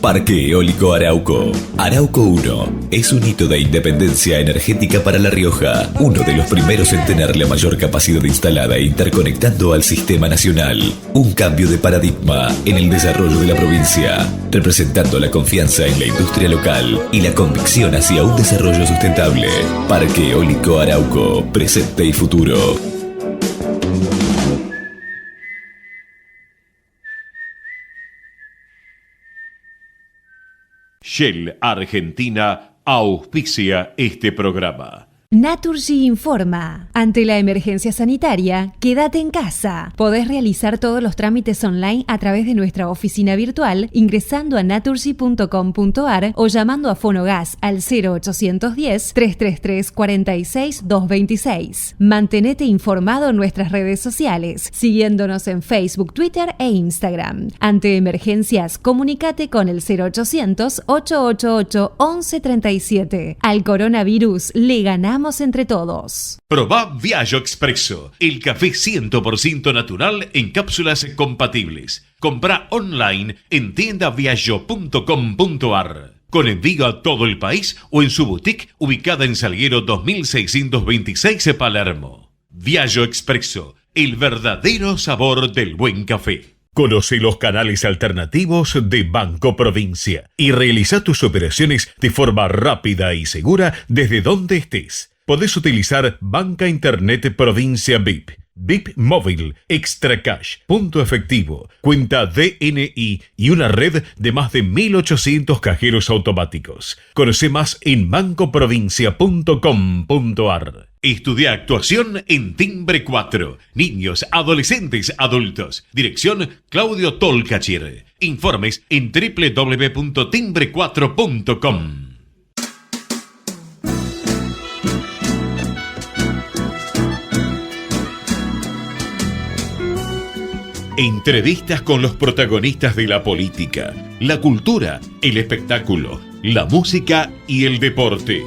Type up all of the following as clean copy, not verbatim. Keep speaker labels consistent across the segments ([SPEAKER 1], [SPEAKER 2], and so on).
[SPEAKER 1] Parque Eólico Arauco. Arauco 1 es un hito de independencia energética para La Rioja, uno de los primeros en tener la mayor capacidad instalada e interconectando al sistema nacional. Un cambio de paradigma en el desarrollo de la provincia, representando la confianza en la industria local y la convicción hacia un desarrollo sustentable. Parque Eólico Arauco, presente y futuro.
[SPEAKER 2] Shell Argentina auspicia este programa.
[SPEAKER 3] Naturgy informa. Ante la emergencia sanitaria, quédate en casa. Podés realizar todos los trámites online a través de nuestra oficina virtual ingresando a naturgy.com.ar o llamando a Fonogas al 0810-333-46-226. Mantenete informado en nuestras redes sociales, siguiéndonos en Facebook, Twitter e Instagram. Ante emergencias, comunícate con el 0800-888-1137. Al coronavirus le ganamos entre todos.
[SPEAKER 2] Probá Viaggio Expresso, el café 100% natural en cápsulas compatibles. Comprá online en tiendaviaggio.com.ar. Con envío a todo el país o en su boutique ubicada en Salguero 2626 Palermo. Viaggio Expresso, el verdadero sabor del buen café. Conoce los canales alternativos de Banco Provincia y realiza tus operaciones de forma rápida y segura desde donde estés. Podés utilizar Banca Internet Provincia VIP, VIP Móvil, Extra Cash, Punto Efectivo, cuenta DNI y una red de más de 1.800 cajeros automáticos. Conoce más en bancoprovincia.com.ar. Estudia actuación en Timbre 4. Niños, adolescentes, adultos. Dirección Claudio Tolcachir. Informes en www.timbre4.com. Entrevistas con los protagonistas de la política, la cultura, el espectáculo, la música y el deporte.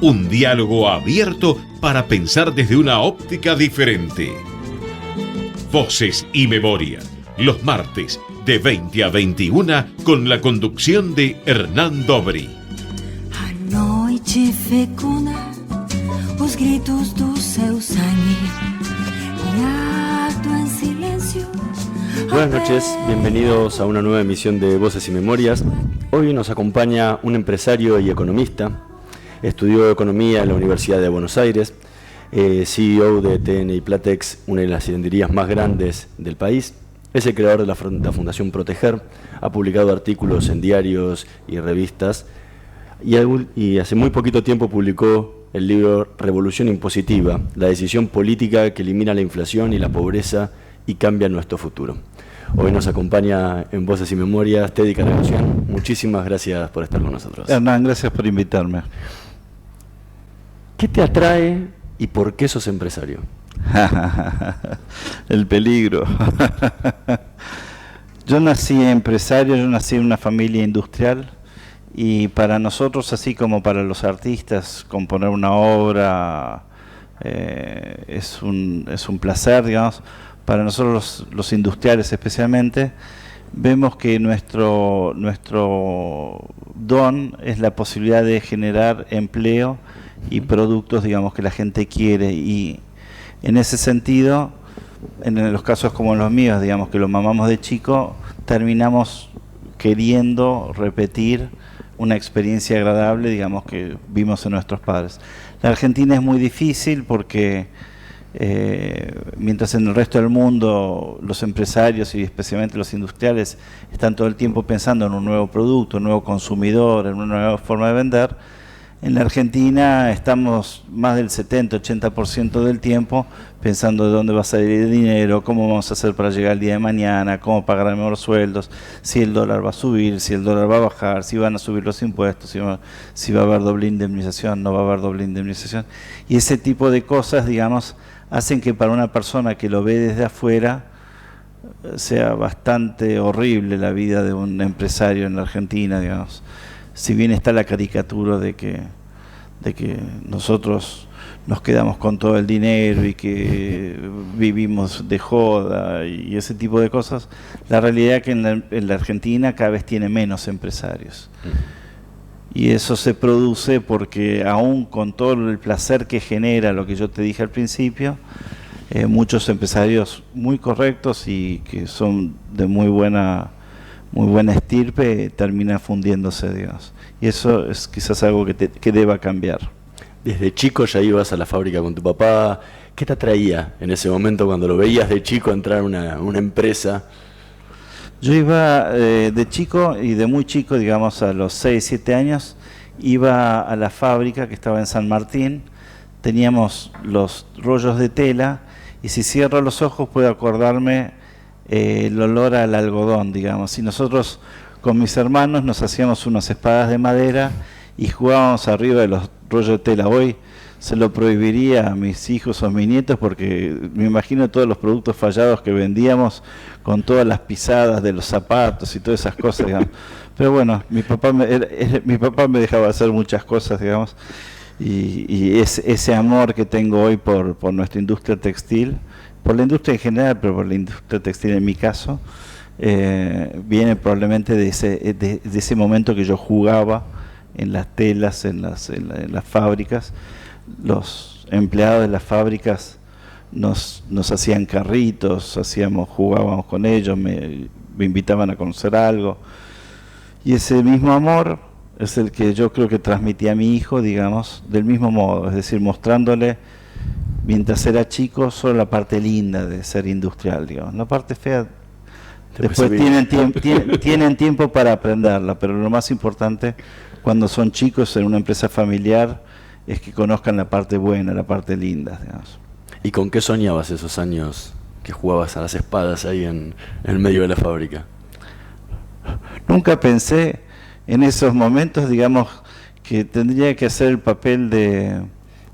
[SPEAKER 2] Un diálogo abierto para pensar desde una óptica diferente. Voces y Memoria, los martes de 20 a 21 con la conducción de Hernán Dobri.
[SPEAKER 4] A noite fecunda, os gritos do seu sangue.
[SPEAKER 5] Buenas noches, bienvenidos a una nueva emisión de Voces y Memorias. Hoy nos acompaña un empresario y economista. Estudió economía en la Universidad de Buenos Aires, CEO de TN y Platex, una de las cimenterías más grandes del país. Es el creador de la Fundación Proteger, ha publicado artículos en diarios y revistas y hace muy poquito tiempo publicó el libro Revolución Impositiva, la decisión política que elimina la inflación y la pobreza y cambia nuestro futuro. Hoy nos acompaña en Voces y Memorias Teddy Caragosian. Muchísimas gracias por estar con nosotros.
[SPEAKER 6] Hernán, gracias por invitarme.
[SPEAKER 5] ¿Qué te atrae y por qué sos empresario?
[SPEAKER 6] El peligro. Yo nací empresario, yo nací en una familia industrial y para nosotros, así como para los artistas, componer una obra es un placer, digamos. Para nosotros los industriales especialmente, vemos que nuestro don es la posibilidad de generar empleo y productos, digamos, que la gente quiere, y en ese sentido, en los casos como los míos, digamos, que lo mamamos de chico, terminamos queriendo repetir una experiencia agradable, digamos, que vimos en nuestros padres. La Argentina es muy difícil porque mientras en el resto del mundo los empresarios y especialmente los industriales están todo el tiempo pensando en un nuevo producto, un nuevo consumidor, en una nueva forma de vender, en la Argentina estamos más del 70-80% del tiempo pensando de dónde va a salir el dinero, cómo vamos a hacer para llegar el día de mañana, cómo pagar mejor sueldos, si el dólar va a subir, si el dólar va a bajar, si van a subir los impuestos, si va a haber doble indemnización, no va a haber doble indemnización. Y ese tipo de cosas, digamos, hacen que para una persona que lo ve desde afuera sea bastante horrible la vida de un empresario en la Argentina, digamos. Si bien está la caricatura de que nosotros nos quedamos con todo el dinero y que vivimos de joda y ese tipo de cosas. La realidad es que en la Argentina cada vez tiene menos empresarios. Y eso se produce porque aún con todo el placer que genera lo que yo te dije al principio, muchos empresarios muy correctos y que son de muy buena estirpe terminan fundiéndose, digamos. Y eso es quizás algo que deba cambiar.
[SPEAKER 5] Desde chico ya ibas a la fábrica con tu papá. ¿Qué te atraía en ese momento cuando lo veías de chico entrar a una empresa?
[SPEAKER 6] Yo iba de chico y de muy chico, digamos a los 6, 7 años, iba a la fábrica que estaba en San Martín. Teníamos los rollos de tela y si cierro los ojos puedo acordarme el olor al algodón, digamos. Y nosotros con mis hermanos nos hacíamos unas espadas de madera y jugábamos arriba de los rollos de tela. Hoy se lo prohibiría a mis hijos o a mis nietos porque me imagino todos los productos fallados que vendíamos con todas las pisadas de los zapatos y todas esas cosas, digamos. Pero bueno, mi papá me dejaba hacer muchas cosas, digamos, y ese amor que tengo hoy por nuestra industria textil, por la industria en general, pero por la industria textil en mi caso, viene probablemente de ese momento que yo jugaba en las telas, en las fábricas. Los empleados de las fábricas nos hacían carritos, jugábamos con ellos, me invitaban a conocer algo. Y ese mismo amor es el que yo creo que transmití a mi hijo, digamos, del mismo modo, es decir, mostrándole, mientras era chico, solo la parte linda de ser industrial, digamos. La parte fea, después tienen tiempo para aprenderla, pero lo más importante, cuando son chicos en una empresa familiar, es que conozcan la parte buena, la parte linda, digamos.
[SPEAKER 5] ¿Y con qué soñabas esos años que jugabas a las espadas ahí en el medio de la fábrica?
[SPEAKER 6] Nunca pensé en esos momentos, digamos, que tendría que hacer el papel de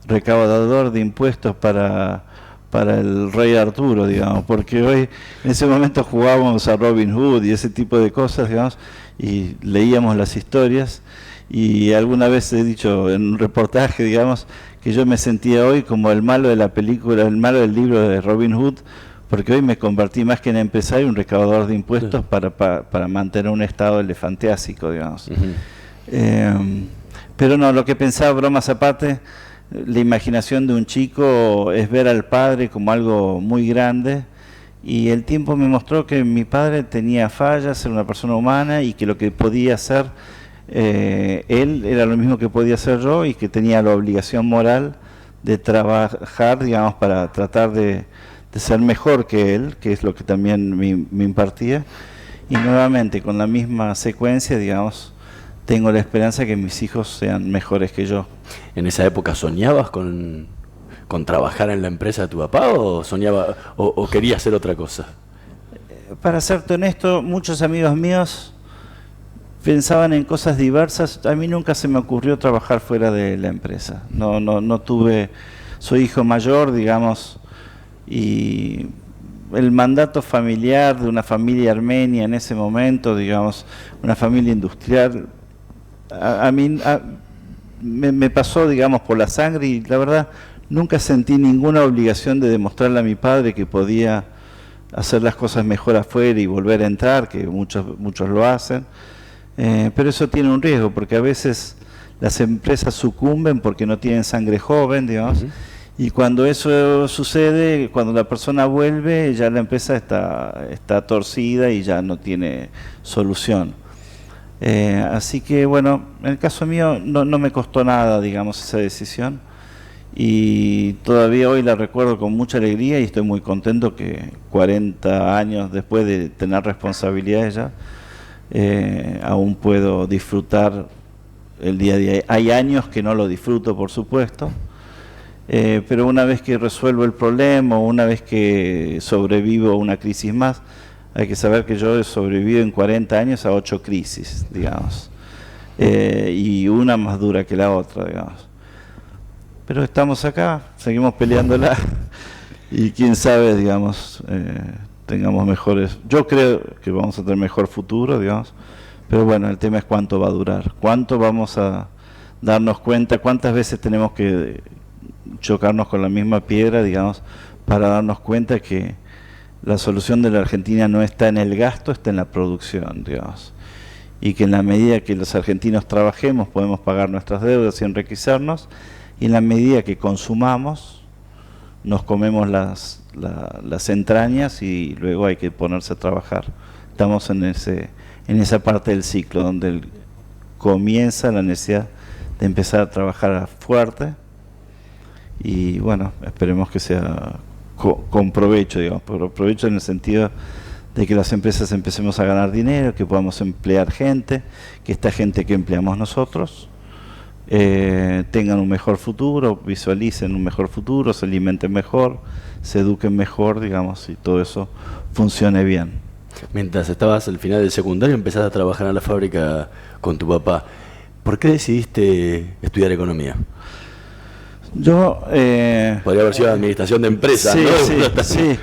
[SPEAKER 6] recaudador de impuestos para el rey Arturo, digamos, porque hoy en ese momento jugábamos a Robin Hood y ese tipo de cosas, digamos, y leíamos las historias. Y alguna vez he dicho en un reportaje, digamos, que yo me sentía hoy como el malo de la película, el malo del libro de Robin Hood, porque hoy me convertí más que en empresario, un recaudador de impuestos para mantener un estado elefantiásico, digamos. Pero no, lo que pensaba, bromas aparte, la imaginación de un chico es ver al padre como algo muy grande, y el tiempo me mostró que mi padre tenía fallas, era una persona humana y que lo que podía hacer él era lo mismo que podía hacer yo y que tenía la obligación moral de trabajar, digamos, para tratar de ser mejor que él, que es lo que también me impartía. Y nuevamente, con la misma secuencia, digamos, tengo la esperanza de que mis hijos sean mejores que yo.
[SPEAKER 5] ¿En esa época soñabas con trabajar en la empresa de tu papá o o querías hacer otra cosa?
[SPEAKER 6] Para serte honesto, muchos amigos míos pensaban en cosas diversas. A mí nunca se me ocurrió trabajar fuera de la empresa. No tuve, soy hijo mayor, digamos, y el mandato familiar de una familia armenia en ese momento, digamos, una familia industrial, a mí me pasó, digamos, por la sangre, y la verdad nunca sentí ninguna obligación de demostrarle a mi padre que podía hacer las cosas mejor afuera y volver a entrar, que muchos lo hacen. Pero eso tiene un riesgo, porque a veces las empresas sucumben porque no tienen sangre joven, digamos, y cuando eso sucede, cuando la persona vuelve, ya la empresa está torcida y ya no tiene solución. Así que bueno, en el caso mío no me costó nada, digamos, esa decisión, y todavía hoy la recuerdo con mucha alegría y estoy muy contento que 40 años después de tener responsabilidades ya, aún puedo disfrutar el día a día. Hay años que no lo disfruto, por supuesto, pero una vez que resuelvo el problema, una vez que sobrevivo a una crisis más, hay que saber que yo he sobrevivido en 40 años a 8 crisis, digamos, y una más dura que la otra, digamos. Pero estamos acá, seguimos peleándola y quién sabe, digamos, tengamos mejores, yo creo que vamos a tener mejor futuro, digamos, pero bueno, el tema es cuánto va a durar, cuánto vamos a darnos cuenta, cuántas veces tenemos que chocarnos con la misma piedra, digamos, para darnos cuenta que la solución de la Argentina no está en el gasto, está en la producción, digamos. Y que en la medida que los argentinos trabajemos podemos pagar nuestras deudas y enriquecernos, y en la medida que consumamos nos comemos las entrañas y luego hay que ponerse a trabajar. Estamos en esa parte del ciclo donde comienza la necesidad de empezar a trabajar fuerte, y bueno, esperemos que sea con provecho, digamos, pero provecho en el sentido de que las empresas empecemos a ganar dinero, que podamos emplear gente, que esta gente que empleamos nosotros tengan un mejor futuro, visualicen un mejor futuro, se alimenten mejor, se eduquen mejor, digamos, y todo eso funcione bien.
[SPEAKER 5] Mientras estabas al final del secundario, empezaste a trabajar en la fábrica con tu papá. ¿Por qué decidiste estudiar economía?
[SPEAKER 6] Yo...
[SPEAKER 5] Podría haber sido administración de empresas,
[SPEAKER 6] sí,
[SPEAKER 5] ¿no?
[SPEAKER 6] Sí,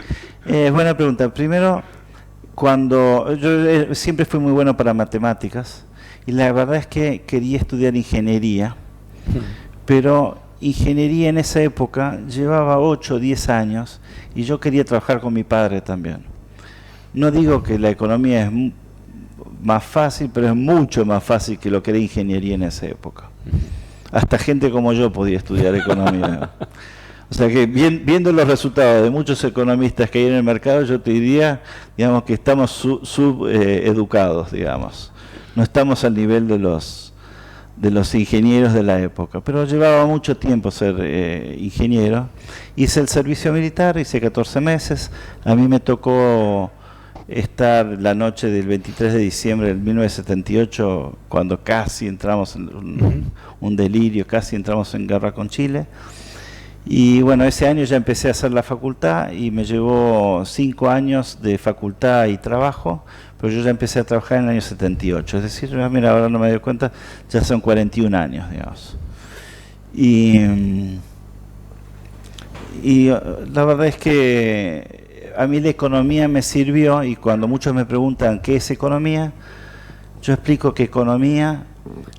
[SPEAKER 6] buena pregunta. Primero, cuando yo siempre fui muy bueno para matemáticas, y la verdad es que quería estudiar ingeniería, pero ingeniería en esa época llevaba 8 o 10 años, y yo quería trabajar con mi padre también. No digo que la economía es más fácil, pero es mucho más fácil que lo que era ingeniería en esa época. Hasta gente como yo podía estudiar economía. O sea que viendo los resultados de muchos economistas que hay en el mercado, yo te diría, digamos, que estamos subeducados, digamos. No estamos al nivel de los ingenieros de la época. Pero llevaba mucho tiempo ser ingeniero. Hice el servicio militar, hice 14 meses. A mí me tocó estar la noche del 23 de diciembre del 1978, cuando casi entramos en un delirio, casi entramos en guerra con Chile. Y bueno, ese año ya empecé a hacer la facultad y me llevó 5 años de facultad y trabajo, pero yo ya empecé a trabajar en el año 78. Es decir, mira, ahora no me doy cuenta, ya son 41 años, digamos. Y la verdad es que a mí la economía me sirvió, y cuando muchos me preguntan qué es economía, yo explico que economía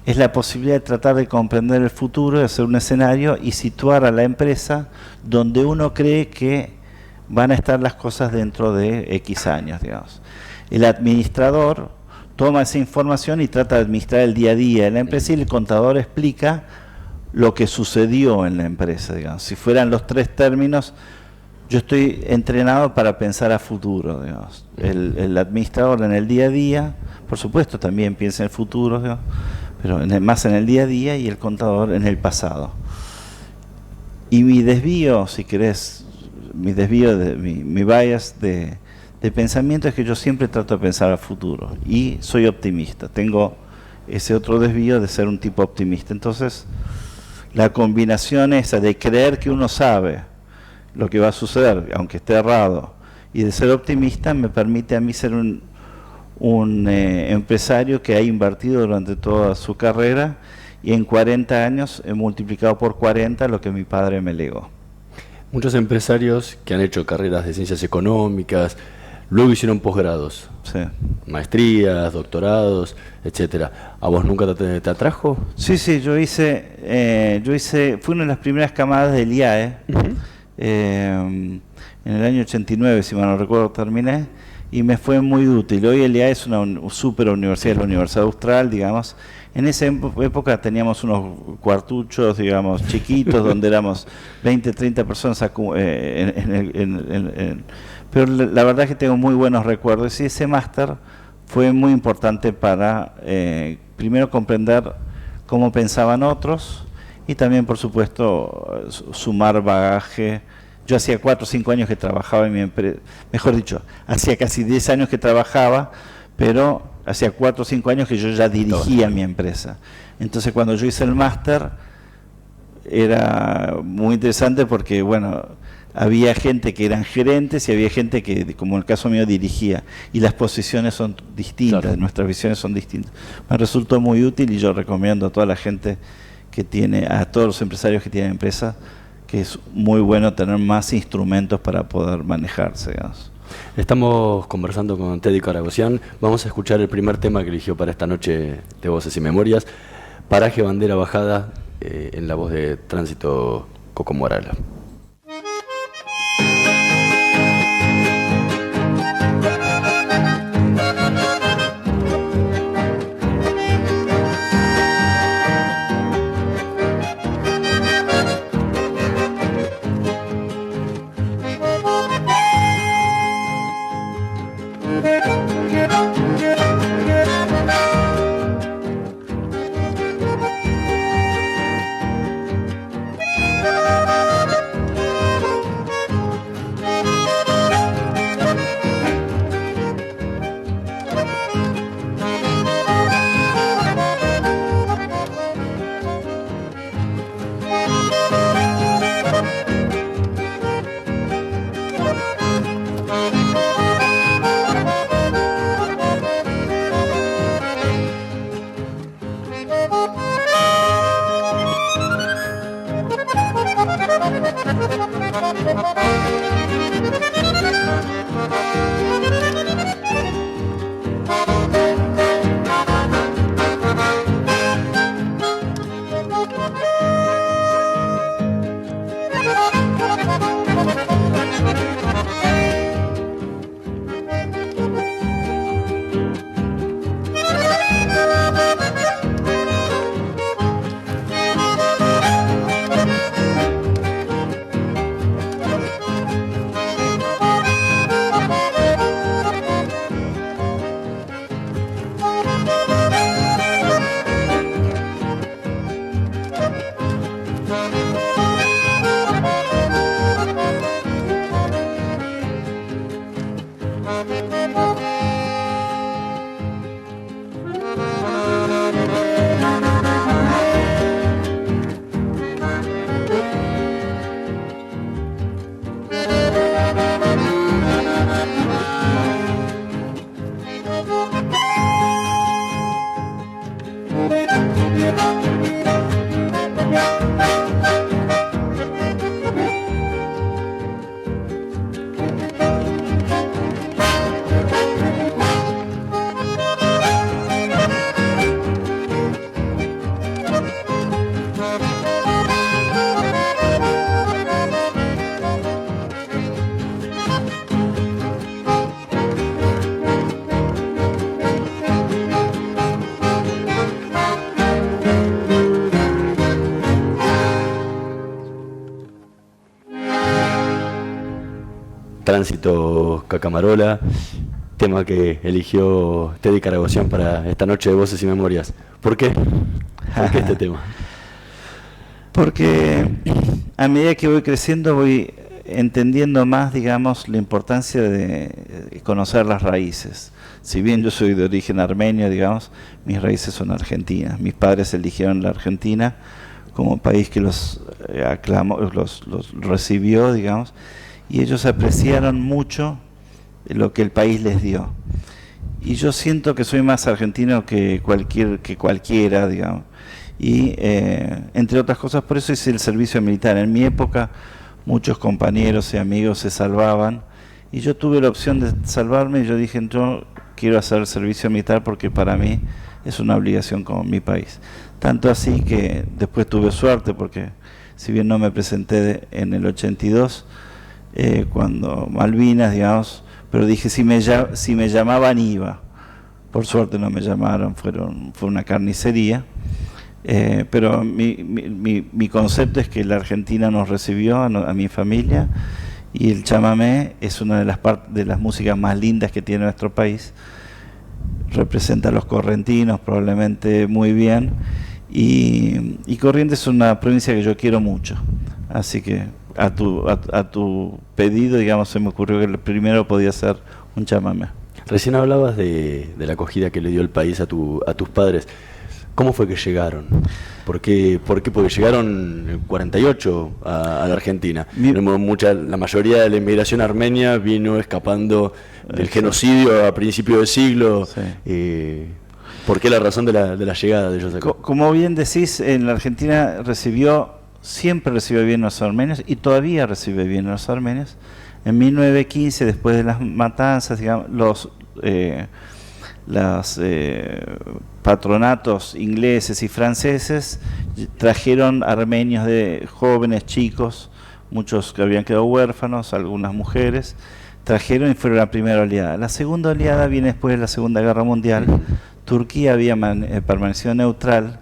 [SPEAKER 6] es la posibilidad de tratar de comprender el futuro, de hacer un escenario y situar a la empresa donde uno cree que van a estar las cosas dentro de X años, digamos. El administrador toma esa información y trata de administrar el día a día de la empresa, y el contador explica lo que sucedió en la empresa, digamos. Si fueran los 3 términos, yo estoy entrenado para pensar a futuro, digamos. El administrador en el día a día, por supuesto, también piensa en el futuro, digamos, pero más en el día a día, y el contador en el pasado. Y mi desvío, si querés, mi bias de pensamiento es que yo siempre trato de pensar a futuro, y soy optimista. Tengo ese otro desvío de ser un tipo optimista. Entonces, la combinación esa de creer que uno sabe lo que va a suceder, aunque esté errado, y de ser optimista, me permite a mí ser un empresario que ha invertido durante toda su carrera, y en 40 años he multiplicado por 40 lo que mi padre me legó.
[SPEAKER 5] Muchos empresarios que han hecho carreras de ciencias económicas, luego hicieron posgrados,
[SPEAKER 6] sí,
[SPEAKER 5] maestrías, doctorados, etcétera. ¿A vos nunca te atrajo?
[SPEAKER 6] Sí, yo hice, fui una de las primeras camadas del IAE. En el año 89, si mal no recuerdo, terminé, y me fue muy útil. Hoy el IAE es una super universidad, la Universidad Austral, digamos. En esa época teníamos unos cuartuchos, digamos, chiquitos, donde éramos 20, 30 personas, pero la verdad es que tengo muy buenos recuerdos, y ese máster fue muy importante para, primero, comprender cómo pensaban otros, y también, por supuesto, sumar bagaje. Yo hacía 4 o 5 años que trabajaba en mi empresa, mejor dicho, hacía casi 10 años que trabajaba, pero hacía 4 o 5 años que yo ya dirigía mi empresa. Entonces, cuando yo hice el máster, era muy interesante porque, bueno, había gente que eran gerentes y había gente que, como en el caso mío, dirigía. Y las posiciones son distintas, claro, nuestras visiones son distintas. Me resultó muy útil, y yo recomiendo a toda la gente a todos los empresarios que tienen empresas, que es muy bueno tener más instrumentos para poder manejarse, digamos.
[SPEAKER 5] Estamos conversando con Teddy Caragosian. Vamos a escuchar el primer tema que eligió para esta noche de Voces y Memorias, Paraje Bandera Bajada, en la voz de Tránsito Coco Morala. Tránsito Cacamarola, tema que eligió Teddy Caragosian para esta noche de Voces y Memorias. ¿Por qué? ¿Por qué este tema?
[SPEAKER 6] Porque a medida que voy creciendo voy entendiendo más, digamos, la importancia de conocer las raíces. Si bien yo soy de origen armenio, digamos, mis raíces son argentinas. Mis padres eligieron la Argentina como país que los aclamó, los recibió, digamos, y ellos apreciaron mucho lo que el país les dio. Y yo siento que soy más argentino que cualquiera, digamos. Y entre otras cosas, por eso hice el servicio militar. En mi época muchos compañeros y amigos se salvaban y yo tuve la opción de salvarme y yo dije, yo quiero hacer el servicio militar porque para mí es una obligación con mi país. Tanto así que después tuve suerte porque si bien no me presenté en el 82, cuando Malvinas, digamos, pero dije si me llamaban iba. Por suerte no me llamaron, fue una carnicería. Pero mi concepto es que la Argentina nos recibió a mi familia y el chamamé es una de las músicas más lindas que tiene nuestro país. Representa a los correntinos probablemente muy bien y Corrientes es una provincia que yo quiero mucho, así que a tu pedido, digamos, se me ocurrió que el primero podía ser un chamamé.
[SPEAKER 5] Recién hablabas de la acogida que le dio el país a tus padres. ¿Cómo fue que llegaron? ¿Por qué? Porque llegaron en 48 a la Argentina. La mayoría de la inmigración armenia vino escapando del genocidio a principios de siglo. Sí. ¿Por qué la razón de la llegada de ellos acá?
[SPEAKER 6] Como bien decís, en la Argentina siempre recibió bien a los armenios y todavía recibe bien a los armenios. En 1915, después de las matanzas, digamos, los patronatos ingleses y franceses trajeron armenios de jóvenes, chicos, muchos que habían quedado huérfanos, algunas mujeres, trajeron y fueron la primera oleada. La segunda oleada viene después de la Segunda Guerra Mundial. Turquía había permanecido neutral,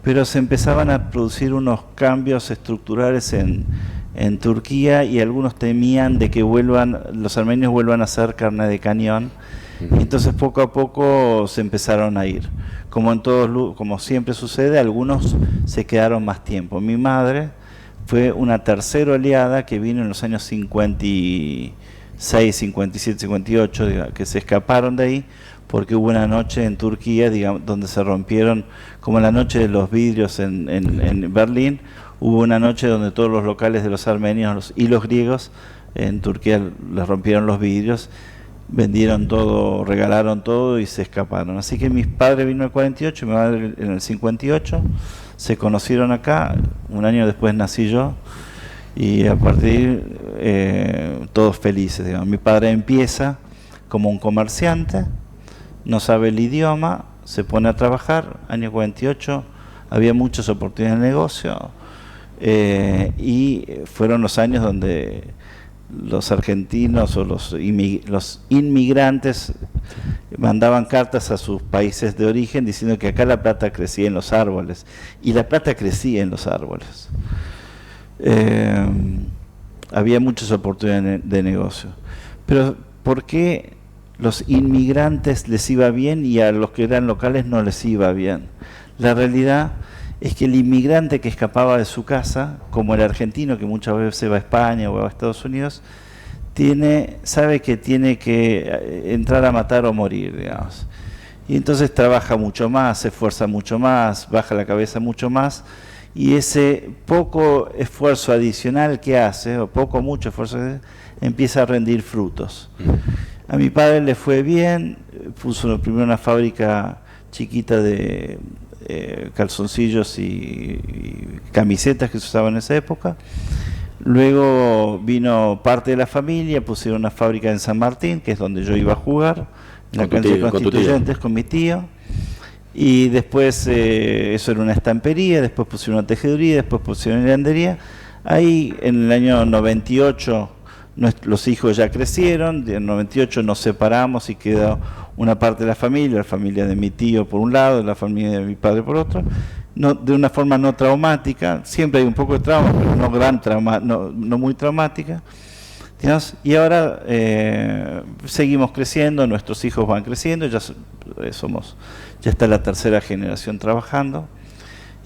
[SPEAKER 6] pero se empezaban a producir unos cambios estructurales en Turquía y algunos temían de que los armenios vuelvan a ser carne de cañón. Y entonces poco a poco se empezaron a ir. Como siempre sucede, algunos se quedaron más tiempo. Mi madre fue una tercera oleada que vino en los años 56, 57, 58, que se escaparon de ahí, porque hubo una noche en Turquía, digamos, donde se rompieron, como la noche de los vidrios en Berlín, hubo una noche donde todos los locales de los armenios y los griegos en Turquía les rompieron los vidrios, vendieron todo, regalaron todo y se escaparon. Así que mi padre vino en el 48, mi madre en el 58, se conocieron acá, un año después nací yo, y a partir todos felices, digamos. Mi padre empieza como un comerciante, no sabe el idioma, se pone a trabajar, año 48, había muchas oportunidades de negocio, y fueron los años donde los argentinos o los inmigrantes mandaban cartas a sus países de origen diciendo que acá la plata crecía en los árboles, y la plata crecía en los árboles. Había muchas oportunidades de negocio. Pero ¿por qué los inmigrantes les iba bien y a los que eran locales no les iba bien? La realidad es que el inmigrante que escapaba de su casa, como el argentino que muchas veces va a España o va a Estados Unidos, sabe que tiene que entrar a matar o morir, digamos. Y entonces trabaja mucho más, se esfuerza mucho más, baja la cabeza mucho más, y ese poco esfuerzo adicional que hace, o mucho esfuerzo, empieza a rendir frutos. A mi padre le fue bien, puso primero una fábrica chiquita de calzoncillos y camisetas que se usaban en esa época. Luego vino parte de la familia, pusieron una fábrica en San Martín, que es donde yo iba a jugar, en la cancha de Constituyentes con mi tío. Y después eso era una estampería, después pusieron una tejeduría, después pusieron una hilandería. Ahí en el año 98 los hijos ya crecieron, en el 98 nos separamos y quedó una parte de la familia de mi tío por un lado, la familia de mi padre por otro, de una forma no traumática, siempre hay un poco de trauma, pero no gran trauma, no muy traumática, digamos. Y ahora seguimos creciendo, nuestros hijos van creciendo, ya está la tercera generación trabajando,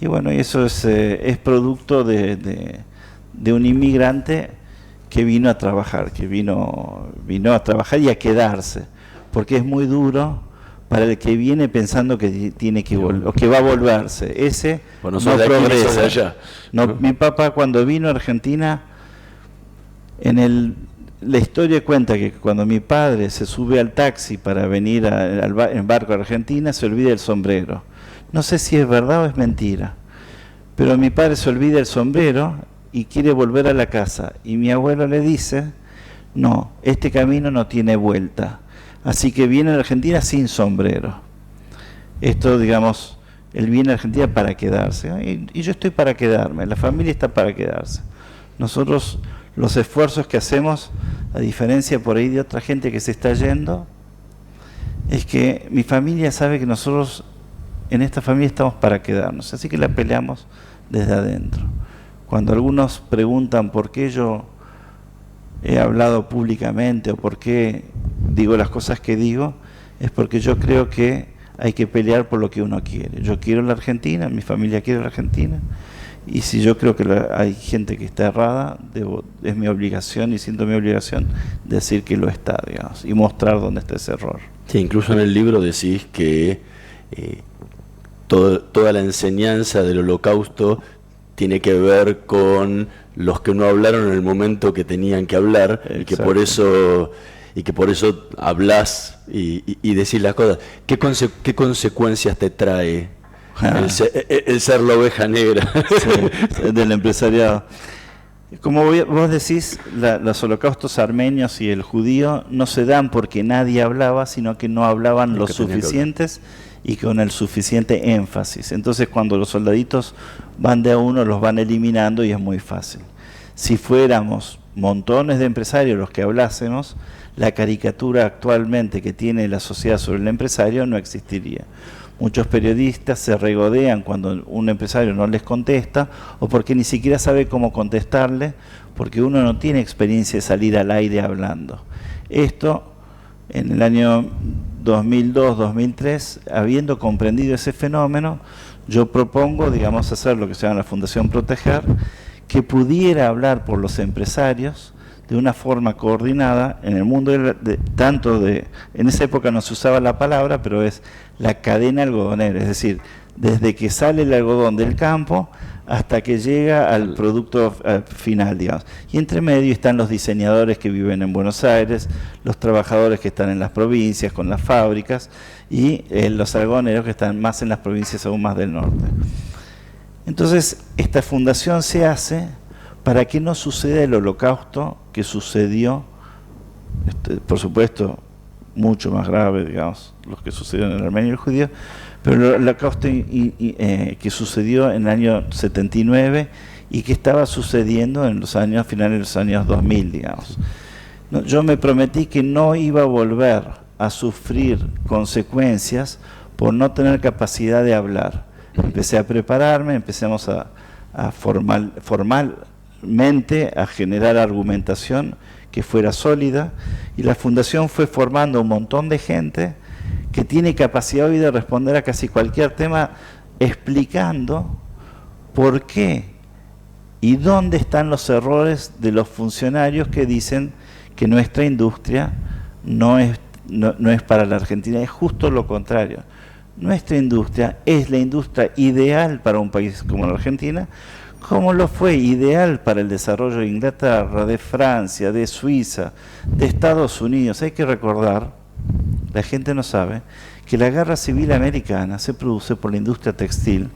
[SPEAKER 6] y bueno, eso es producto de un inmigrante que vino a trabajar, vino a trabajar y a quedarse, porque es muy duro para el que viene pensando que tiene que volver, o que va a volverse. Ese no progresa. Allá. No, mi papá cuando vino a Argentina, la historia cuenta que cuando mi padre se sube al taxi para venir en barco a Argentina, se olvida el sombrero. No sé si es verdad o es mentira, pero mi padre se olvida el sombrero y quiere volver a la casa. Y mi abuelo le dice, no, este camino no tiene vuelta. Así que viene a Argentina sin sombrero. Esto, digamos, él viene a Argentina para quedarse. Y yo estoy para quedarme, la familia está para quedarse. Nosotros, los esfuerzos que hacemos, a diferencia por ahí de otra gente que se está yendo, es que mi familia sabe que nosotros en esta familia estamos para quedarnos. Así que la peleamos desde adentro. Cuando algunos preguntan por qué yo he hablado públicamente o por qué digo las cosas que digo, es porque yo creo que hay que pelear por lo que uno quiere. Yo quiero la Argentina, mi familia quiere la Argentina, y si yo creo que hay gente que está errada, es mi obligación y siento mi obligación decir que lo está, digamos, y mostrar dónde está ese error.
[SPEAKER 5] Sí, incluso en el libro decís que toda la enseñanza del Holocausto tiene que ver con los que no hablaron en el momento que tenían que hablar. Exacto. y que por eso hablás y decís las cosas. ¿Qué consecuencias te trae el ser la oveja negra?
[SPEAKER 6] Sí, del empresariado. Como vos decís, los holocaustos armenios y el judío no se dan porque nadie hablaba, sino que no hablaban lo suficientes y con el suficiente énfasis. Entonces cuando los soldaditos van de a uno, los van eliminando y es muy fácil. Si fuéramos montones de empresarios los que hablásemos, la caricatura actualmente que tiene la sociedad sobre el empresario no existiría. Muchos periodistas se regodean cuando un empresario no les contesta o porque ni siquiera sabe cómo contestarle, porque uno no tiene experiencia de salir al aire hablando. Esto, en el año 2002-2003, habiendo comprendido ese fenómeno, yo propongo, digamos, hacer lo que se llama la Fundación Proteger, que pudiera hablar por los empresarios de una forma coordinada en el mundo en esa época no se usaba la palabra, pero es la cadena algodonera, es decir, desde que sale el algodón del campo hasta que llega al producto final, digamos. Y entre medio están los diseñadores que viven en Buenos Aires, los trabajadores que están en las provincias con las fábricas y los algodoneros que están más en las provincias aún más del norte. Entonces, esta fundación se hace para que no suceda el holocausto que sucedió, por supuesto, mucho más grave, digamos, los que sucedieron en Armenia y el judío, pero el holocausto que sucedió en el año 79 y que estaba sucediendo en los años finales de los años 2000, digamos. Yo me prometí que no iba a volver a sufrir consecuencias por no tener capacidad de hablar. Empecé a prepararme, empezamos a formalmente a generar argumentación que fuera sólida, y la fundación fue formando un montón de gente que tiene capacidad hoy de responder a casi cualquier tema, explicando por qué y dónde están los errores de los funcionarios que dicen que nuestra industria no es para la Argentina. Es justo lo contrario. Nuestra industria es la industria ideal para un país como la Argentina, como lo fue ideal para el desarrollo de Inglaterra, de Francia, de Suiza, de Estados Unidos. Hay que recordar, la gente no sabe, que la guerra civil americana se produce por la industria textil,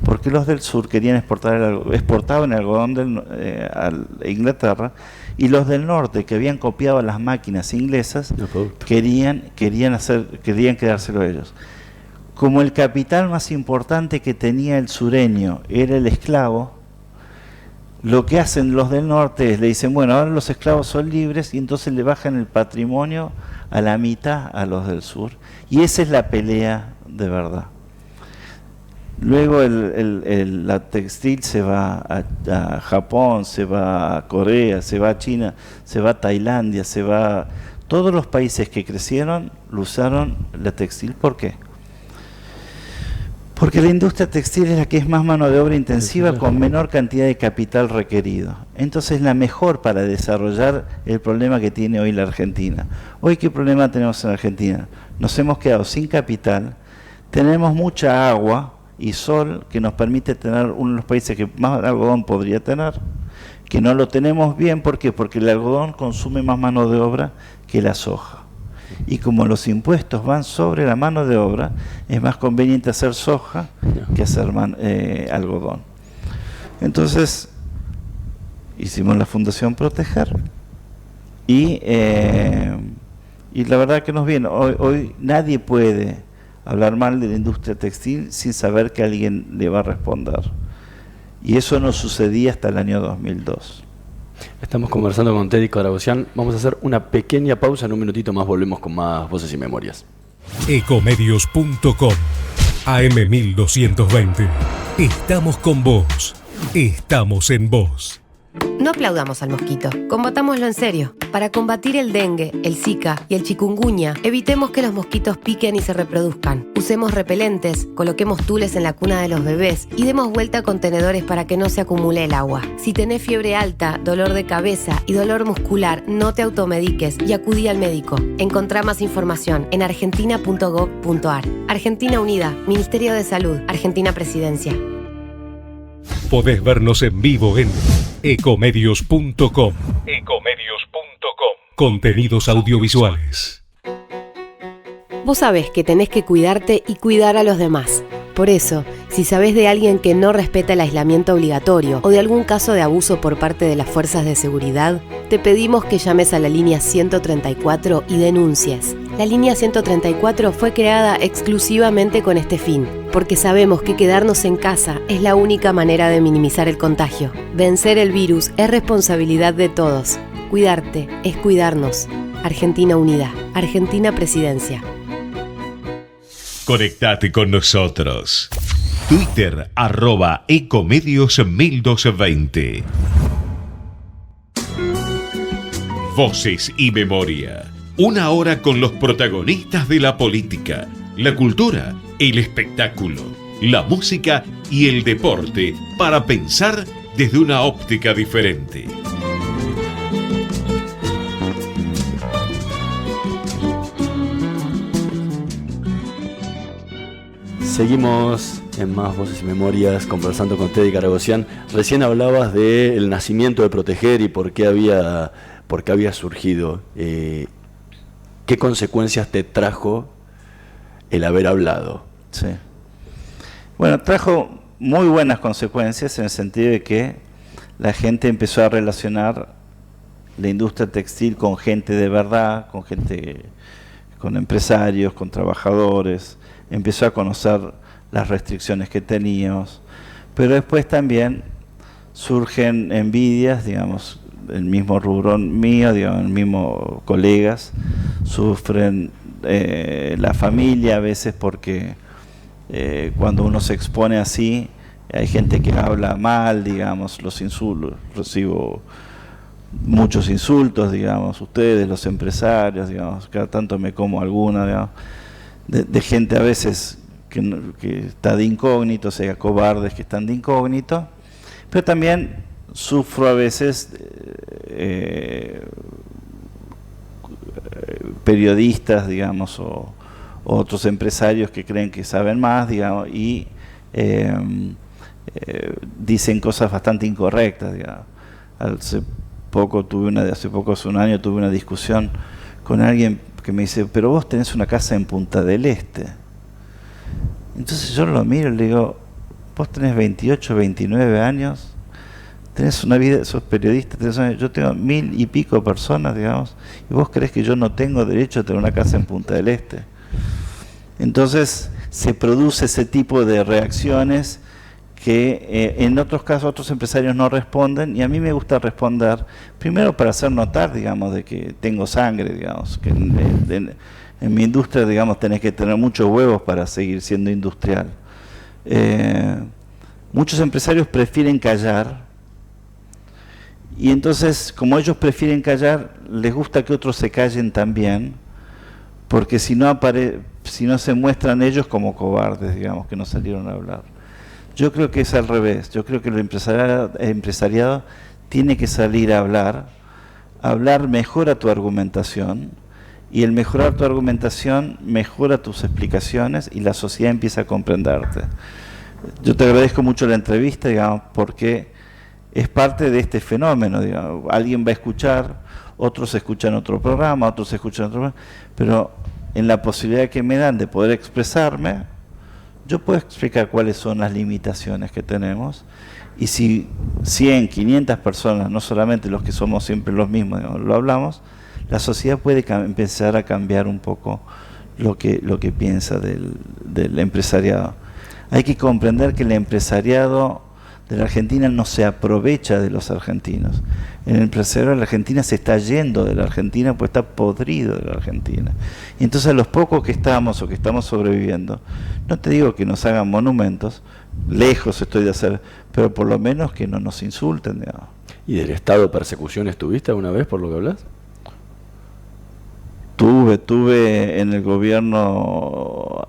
[SPEAKER 6] porque los del sur querían exportaban el algodón a Inglaterra, y los del norte, que habían copiado las máquinas inglesas, querían quedárselo ellos. Como el capital más importante que tenía el sureño era el esclavo, lo que hacen los del norte es, le dicen, bueno, ahora los esclavos son libres, y entonces le bajan el patrimonio a la mitad a los del sur. Y esa es la pelea de verdad. Luego la textil se va a Japón, se va a Corea, se va a China, se va a Tailandia, se va... Todos los países que crecieron lo usaron la textil. ¿Por qué? Porque la industria textil es la que es más mano de obra intensiva con menor cantidad de capital requerido. Entonces es la mejor para desarrollar el problema que tiene hoy la Argentina. Hoy, ¿qué problema tenemos en Argentina? Nos hemos quedado sin capital, tenemos mucha agua y sol que nos permite tener uno de los países que más algodón podría tener, que no lo tenemos bien. ¿Por qué? Porque el algodón consume más mano de obra que la soja. Y como los impuestos van sobre la mano de obra, es más conveniente hacer soja que hacer algodón. Entonces, hicimos la Fundación Proteger y la verdad que nos viene. Hoy nadie puede hablar mal de la industria textil sin saber que alguien le va a responder. Y eso no sucedía hasta el año 2002.
[SPEAKER 5] Estamos conversando con Teddy Caragosian. Vamos a hacer una pequeña pausa. En un minutito más volvemos con más Voces y Memorias.
[SPEAKER 7] Ecomedios.com AM1220. Estamos con vos. Estamos en vos.
[SPEAKER 8] No aplaudamos al mosquito, combatámoslo en serio. Para combatir el dengue, el zika y el chikungunya, evitemos que los mosquitos piquen y se reproduzcan. Usemos repelentes, coloquemos tules en la cuna de los bebés y demos vuelta a contenedores para que no se acumule el agua. Si tenés fiebre alta, dolor de cabeza y dolor muscular, no te automediques y acudí al médico. Encontrá más información en argentina.gov.ar. Argentina Unida, Ministerio de Salud, Argentina Presidencia.
[SPEAKER 7] Podés vernos en vivo en ecomedios.com. Contenidos audiovisuales.
[SPEAKER 8] Vos sabés que tenés que cuidarte y cuidar a los demás. Por eso, si Si sabés de alguien que no respeta el aislamiento obligatorio o de algún caso de abuso por parte de las fuerzas de seguridad, te pedimos que llames a la línea 134 y denuncies. La línea 134 fue creada exclusivamente con este fin, porque sabemos que quedarnos en casa es la única manera de minimizar el contagio. Vencer el virus es responsabilidad de todos. Cuidarte es cuidarnos. Argentina Unida. Argentina Presidencia.
[SPEAKER 2] Conectate con nosotros. Twitter @ecomedios1220. Voces y Memoria. Una hora con los protagonistas de la política, la cultura, el espectáculo, la música y el deporte para pensar desde una óptica diferente.
[SPEAKER 5] Seguimos en Más Voces y Memorias conversando con Teddy Caragosian. Recién hablabas del nacimiento de Proteger y por qué había surgido. ¿Qué consecuencias te trajo el haber hablado?
[SPEAKER 6] Sí. Bueno, trajo muy buenas consecuencias en el sentido de que la gente empezó a relacionar la industria textil con gente de verdad, con empresarios, con trabajadores. Empezó a conocer las restricciones que teníamos, pero después también surgen envidias, digamos, el mismo rubro mío, digamos, el mismo colegas, sufren la familia a veces porque cuando uno se expone así, hay gente que habla mal, digamos, los insultos, recibo muchos insultos, digamos, ustedes, los empresarios, digamos, cada tanto me como alguna, digamos, de gente a veces que está de incógnito, o sea, cobardes que están de incógnito, pero también sufro a veces periodistas, digamos, o otros empresarios que creen que saben más, digamos, y dicen cosas bastante incorrectas, digamos. Hace un año tuve una discusión con alguien que me dice, pero vos tenés una casa en Punta del Este. Entonces yo lo miro y le digo, vos tenés 28, 29 años, tenés una vida, sos periodista, yo tengo 1000 y pico personas, digamos, y vos creés que yo no tengo derecho a tener una casa en Punta del Este. Entonces se produce ese tipo de reacciones que en otros casos otros empresarios no responden, y a mí me gusta responder primero para hacer notar, digamos, de que tengo sangre, digamos, que en mi industria, digamos, tenés que tener muchos huevos para seguir siendo industrial. Muchos empresarios prefieren callar, y entonces, como ellos prefieren callar, les gusta que otros se callen también, porque si no se muestran ellos como cobardes, digamos, que no salieron a hablar. Yo creo que es al revés. Yo creo que el empresariado tiene que salir a hablar mejora tu argumentación, y el mejorar tu argumentación mejora tus explicaciones y la sociedad empieza a comprenderte. Yo te agradezco mucho la entrevista, digamos, porque es parte de este fenómeno, digamos. Alguien va a escuchar, otros escuchan otro programa, otros escuchan otro programa, pero en la posibilidad que me dan de poder expresarme, yo puedo explicar cuáles son las limitaciones que tenemos, y si 100, 500 personas, no solamente los que somos siempre los mismos, digamos, lo hablamos, la sociedad puede empezar a cambiar un poco lo que piensa del empresariado. Hay que comprender que el empresariado de la Argentina no se aprovecha de los argentinos. El empresario de la Argentina se está yendo de la Argentina porque está podrido de la Argentina. Y entonces a los pocos que estamos o que estamos sobreviviendo, no te digo que nos hagan monumentos, lejos estoy de hacer, pero por lo menos que no nos insulten, digamos.
[SPEAKER 5] ¿Y del estado de persecución estuviste alguna vez por lo que hablas?
[SPEAKER 6] Tuve en el gobierno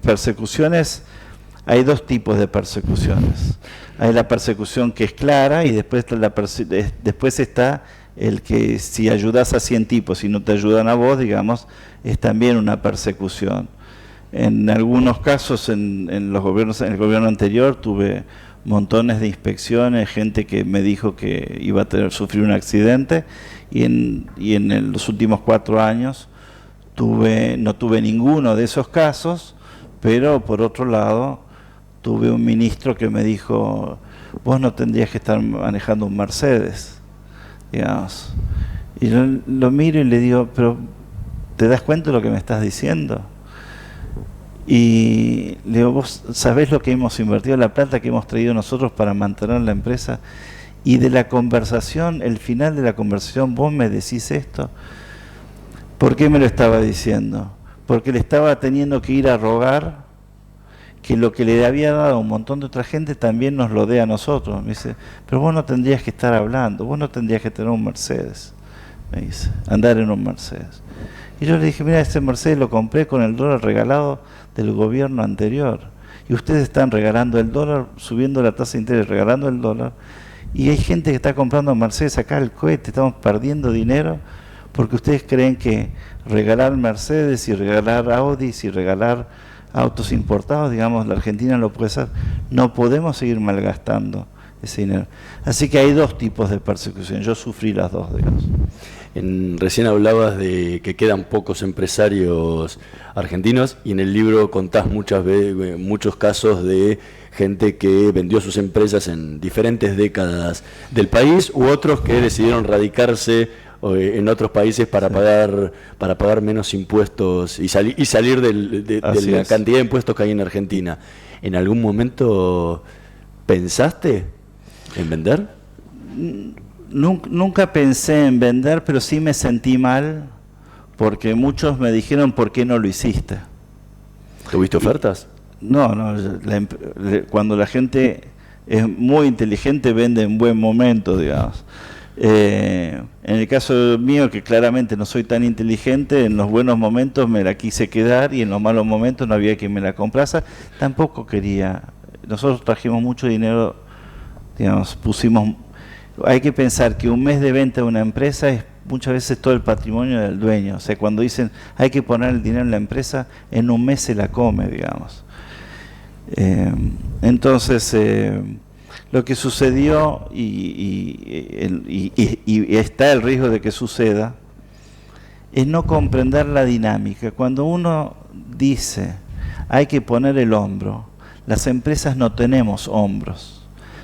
[SPEAKER 6] persecuciones. Hay dos tipos de persecuciones. Hay la persecución que es clara, y después está el que si ayudas a 100 tipos y no te ayudan a vos, digamos, es también una persecución. En algunos casos, en el gobierno anterior, tuve montones de inspecciones, gente que me dijo que iba a sufrir un accidente, y en los últimos 4 años no tuve ninguno de esos casos, pero por otro lado tuve un ministro que me dijo, vos no tendrías que estar manejando un Mercedes, digamos. Y yo lo miro y le digo, pero ¿te das cuenta de lo que me estás diciendo? Y le digo, vos sabés lo que hemos invertido, la plata que hemos traído nosotros para mantener la empresa, y de la conversación, el final de la conversación, vos me decís esto. ¿Por qué me lo estaba diciendo? Porque le estaba teniendo que ir a rogar que lo que le había dado a un montón de otra gente también nos lo dé a nosotros. Me dice, pero vos no tendrías que estar hablando, vos no tendrías que tener un Mercedes, me dice, andar en un Mercedes. Y yo le dije, mira, este Mercedes lo compré con el dólar regalado del gobierno anterior. Y ustedes están regalando el dólar, subiendo la tasa de interés, regalando el dólar. Y hay gente que está comprando Mercedes acá, el cohete, estamos perdiendo dinero porque ustedes creen que regalar Mercedes y regalar Audis y regalar autos importados, digamos, la Argentina lo puede hacer. No podemos seguir malgastando ese dinero. Así que hay dos tipos de persecución. Yo sufrí las dos, digamos.
[SPEAKER 5] Recién hablabas de que quedan pocos empresarios argentinos y en el libro contás muchos casos de gente que vendió sus empresas en diferentes décadas del país u otros que decidieron radicarse en otros países para pagar menos impuestos y salir de la cantidad de impuestos que hay en Argentina. ¿En algún momento pensaste en vender?
[SPEAKER 6] Nunca pensé en vender, pero sí me sentí mal porque muchos me dijeron, ¿por qué no lo hiciste?
[SPEAKER 5] ¿Tuviste ofertas?
[SPEAKER 6] No, cuando la gente es muy inteligente vende en buen momento, digamos. En el caso mío, que claramente no soy tan inteligente, en los buenos momentos me la quise quedar y en los malos momentos no había quien me la comprase. Tampoco quería. Nosotros trajimos mucho dinero, digamos, hay que pensar que un mes de venta de una empresa es muchas veces todo el patrimonio del dueño. O sea, cuando dicen hay que poner el dinero en la empresa, en un mes se la come, digamos. Entonces, lo que sucedió y está el riesgo de que suceda es no comprender la dinámica. Cuando uno dice hay que poner el hombro, las empresas no tenemos hombros.